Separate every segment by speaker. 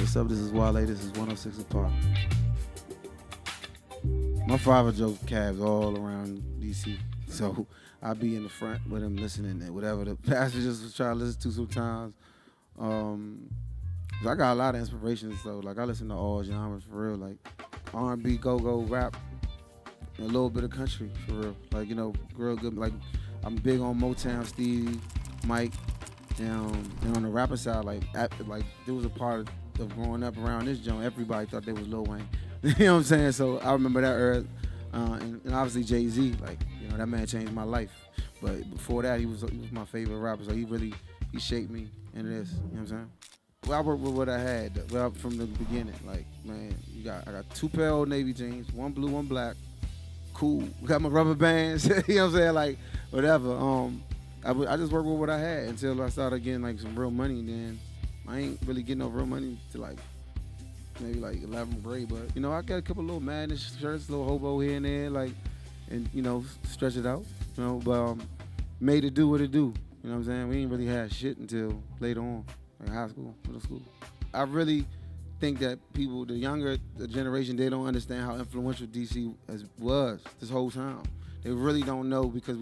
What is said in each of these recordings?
Speaker 1: What's up? This is Wale. This is 106 Apart. My father drove cabs all around DC, so I be in the front with him listening to whatever the passengers was trying to listen to sometimes. 'Cause I got a lot of inspirations, so like I listen to all genres for real, like R&B, go-go, rap, and a little bit of country for real. Like real good. Like I'm big on Motown, Stevie, Mike, and on the rapper side, like there was a part of growing up around this joint. Everybody thought they was Lil Wayne. You know what I'm saying? So I remember that era, and obviously Jay-Z. Like that man changed my life. But before that, he was my favorite rapper. So he shaped me into this. You know what I'm saying? Well, I worked with what I had. Well, from the beginning, like man, I got 2 pair of Old Navy jeans, 1 blue, 1 black. Cool. Got my rubber bands. You know what I'm saying? Like whatever. I just worked with what I had until I started getting like some real money. And then I ain't really getting no real money till like maybe like 11th grade. But I got a couple little Madness shirts, little hobo here and there, like, and stretch it out. But made it do what it do. You know what I'm saying? We ain't really had shit until later on, like high school, middle school. I really think that people, the younger generation, they don't understand how influential DC was this whole time. They really don't know because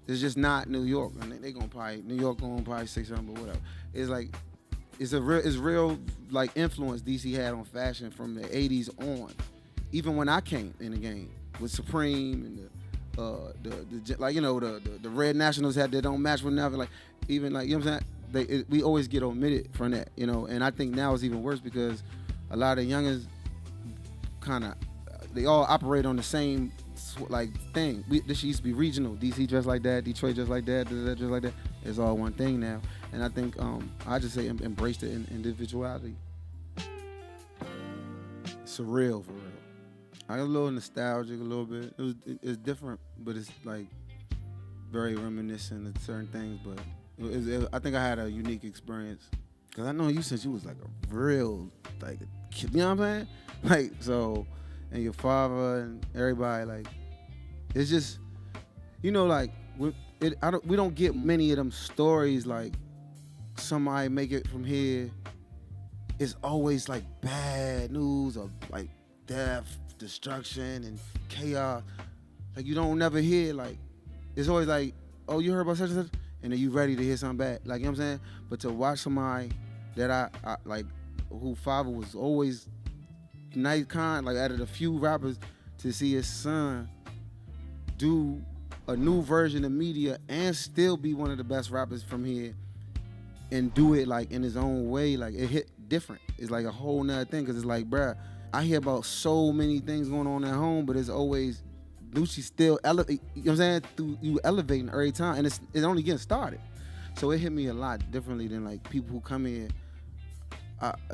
Speaker 1: it's just not New York. I mean, New York gonna probably say something, but whatever. It's like, it's real like influence DC had on fashion from the 80s on. Even when I came in the game with Supreme and the Red Nationals had their own match with nothing. Like even like you know what I'm saying. We always get omitted from that, and I think now it's even worse because a lot of youngins they all operate on the same like thing. This used to be regional. DC dressed like that, Detroit dressed like that, just like that. It's all one thing now, and I think I just say embrace the individuality. Surreal for real. I got a little nostalgic, a little bit. It's different, but it's like very reminiscent of certain things. But I think I had a unique experience because I know you since you was like a real like kid, you know what I'm saying? Like so, and your father and everybody like it's just like we don't get many of them stories like somebody make it from here. It's always like bad news or like death, destruction, and chaos. Like you don't never hear like it's always like, oh, you heard about such and such, and then you ready to hear something bad. Like you know what I'm saying? But to watch somebody that I like, who father was always nice, kind, like out of the few rappers, to see his son do a new version of media and still be one of the best rappers from here and do it like in his own way, like it hit different. It's like a whole nother thing because it's like, bruh, I hear about so many things going on at home, but it's always Noochie still elevate. You know what I'm saying? You elevating every time, and it's only getting started. So it hit me a lot differently than like people who come in.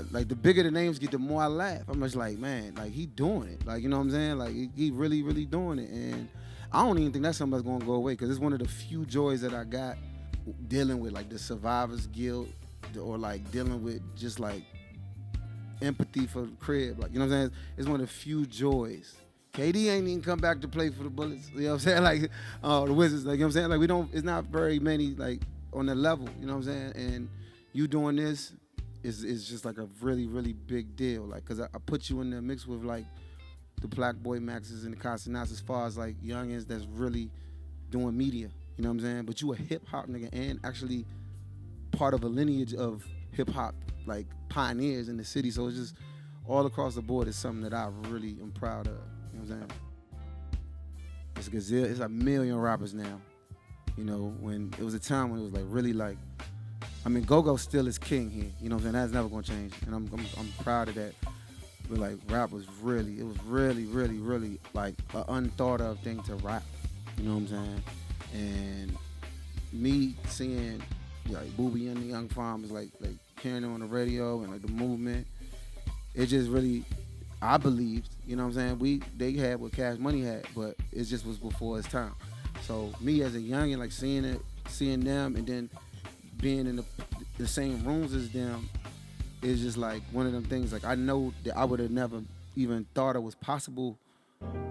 Speaker 1: Like the bigger the names get, the more I laugh. I'm just like, man, like he doing it. Like you know what I'm saying? Like he really, really doing it, and I don't even think that's something that's gonna go away because it's one of the few joys that I got dealing with like the survivor's guilt or like dealing with just like empathy for the crib. Like, you know what I'm saying? It's one of the few joys. KD ain't even come back to play for the Bullets. You know what I'm saying? Like, the Wizards. Like, you know what I'm saying? Like, it's not very many, like, on the level. You know what I'm saying? And you doing this is just, like, a really, really big deal. Like, because I put you in the mix with, like, the Black Boy Maxes and the Castanats as far as, like, youngins that's really doing media. You know what I'm saying? But you a hip-hop nigga and actually part of a lineage of hip-hop, like, pioneers in the city. So it's just all across the board is something that I really am proud of. You know what I'm saying? It's a million rappers now. You know, when it was a time when it was like really like, I mean, go-go still is king here. You know what I'm saying? That's never gonna change, and I'm proud of that. But like, rap was really, really like an unthought of thing to rap. You know what I'm saying? And me seeing like Booby and the Young Farmers like carrying them on the radio and like the movement, it just really, I believed, you know what I'm saying? They had what Cash Money had, but it just was before its time. So me as a youngin', like seeing them and then being in the same rooms as them is just like one of them things. Like I know that I would have never even thought it was possible,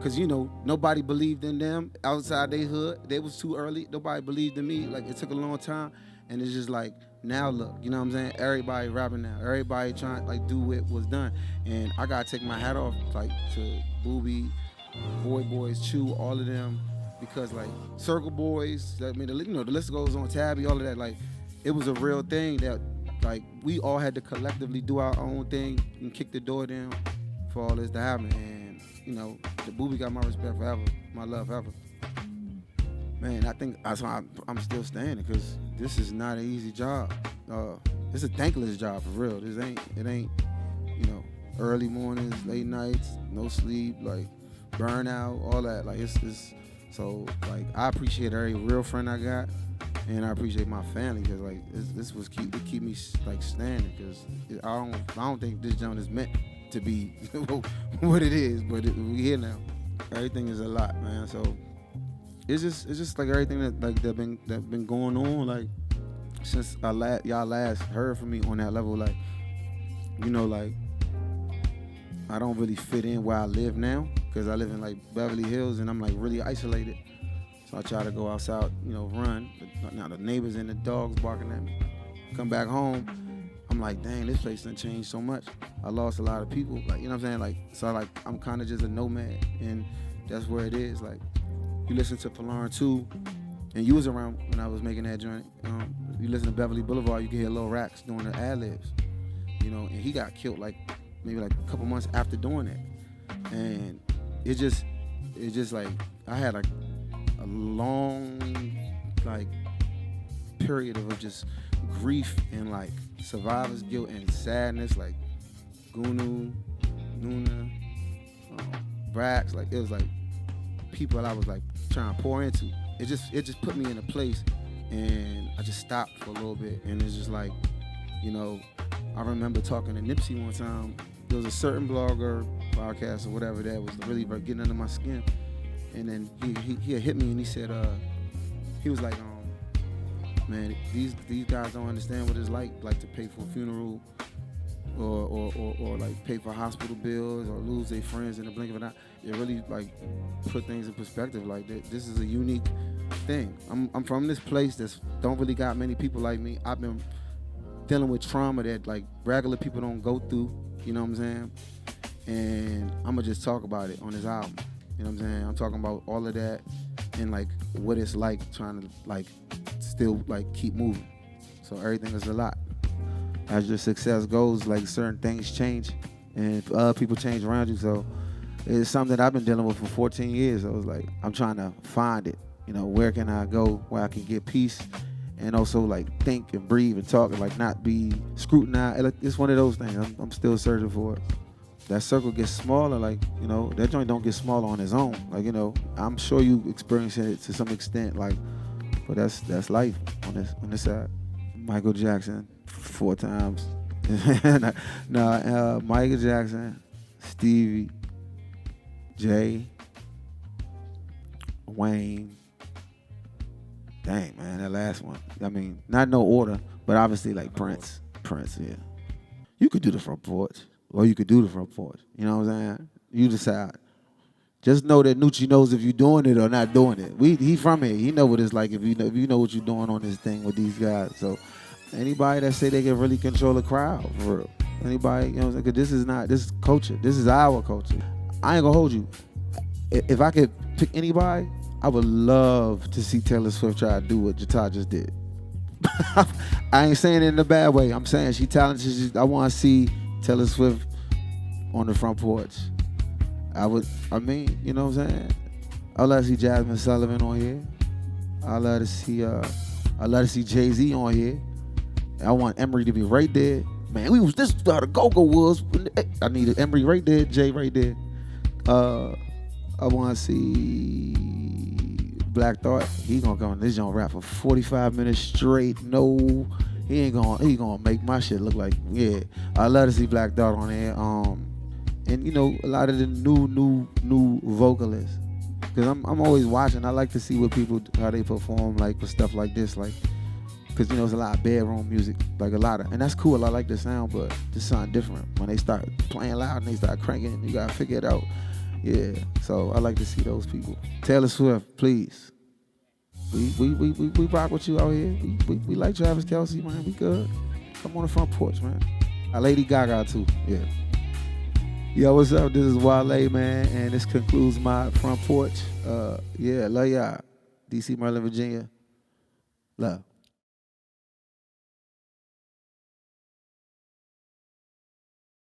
Speaker 1: cause you know nobody believed in them outside their hood. They was too early. Nobody believed in me. Like it took a long time, and it's just like Now look, you know what I'm saying? Everybody rapping now. Everybody trying like do what was done. And I gotta take my hat off like to Booby, Boy Boys, Chew, all of them, because like Circle Boys, I mean, the list goes on. Tabby, all of that. Like, it was a real thing that like we all had to collectively do our own thing and kick the door down for all this to happen. And the Booby got my respect forever, my love forever. Man, I think that's why I'm still standing, because this is not an easy job. It's a thankless job for real. It ain't, early mornings, late nights, no sleep, like burnout, all that. Like it's so like I appreciate every real friend I got, and I appreciate my family, because like this was keep me like standing, because I don't think this joint is meant to be what it is, but we here now. Everything is a lot, man. So. It's just like everything that been going on, like since y'all last heard from me on that level, like like I don't really fit in where I live now, because I live in like Beverly Hills and I'm like really isolated. So I try to go outside, run. But now the neighbors and the dogs barking at me. Come back home, I'm like, dang, this place done changed so much. I lost a lot of people, like what I'm saying, like so like I'm kind of just a nomad, and that's where it is, like. You listen to Falarin too, and you was around when I was making that joint. You listen to Beverly Boulevard, you can hear Lil Rax doing the ad-libs, and he got killed like maybe like a couple months after doing that. And it just like I had like a long like period of just grief and like survivor's guilt and sadness, like Gunu, Nuna, Brax, like it was like people I was like trying to pour into. It just put me in a place, and I just stopped for a little bit, and it's just like, I remember talking to Nipsey one time. There was a certain blogger, podcast or whatever that was really getting under my skin, and then he had hit me and he said, he was like, man, these guys don't understand what it's like to pay for a funeral, or like pay for hospital bills, or lose their friends in the blink of an eye. It really like put things in perspective. Like this is a unique thing. I'm from this place that's don't really got many people like me. I've been dealing with trauma that like regular people don't go through. You know what I'm saying? And I'm gonna just talk about it on this album. You know what I'm saying? I'm talking about all of that and like what it's like trying to like still like keep moving. So everything is a lot. As your success goes, like certain things change, and other people change around you. So it's something that I've been dealing with for 14 years. I was like, I'm trying to find it. Where can I go where I can get peace, and also like think and breathe and talk and like not be scrutinized. It's one of those things. I'm still searching for it. That circle gets smaller, like that joint don't get smaller on its own. Like I'm sure you experiencing it to some extent, like, but that's life on this side. Michael Jackson 4 times. Michael Jackson, Stevie, Jay, Wayne. Dang, man, that last one. I mean, not no order, but obviously like Prince, yeah. You could do the front porch, or you could do the front porch. You know what I'm saying? You decide. Just know that Noochie knows if you're doing it or not doing it. He from here. He know what it's like if you know what you're doing on this thing with these guys. So anybody that say they can really control a crowd, for real. Anybody, you know what I'm saying? 'Cause this is culture. This is our culture. I ain't gonna hold you. If I could pick anybody, I would love to see Taylor Swift try to do what Jata just did. I ain't saying it in a bad way. I'm saying she talented. I want to see Taylor Swift on the front porch. You know what I'm saying? I'd love to see Jasmine Sullivan on here. I'd love to see Jay-Z on here. I want Emery to be right there. Man, this is how the go-go was. I needed Emery right there, Jay right there. I want to see Black Thought. He gonna come in this joint rap for 45 minutes straight. No, he gonna make my shit look like, yeah. I love to see Black Thought on there. And a lot of the new vocalists, because I'm always watching. I like to see what people, how they perform, like with stuff like this, like, because it's a lot of bedroom music, like a lot of, and that's cool. I like the sound, but just something different when they start playing loud and they start cranking. You gotta figure it out. Yeah, so I like to see those people. Taylor Swift, please. We rock with you out here. We like Travis Kelce, man. We good. Come on the front porch, man. Lady Gaga too. Yeah. Yo, what's up? This is Wale, man, and this concludes my front porch. Yeah, love y'all. DC, Maryland, Virginia. Love.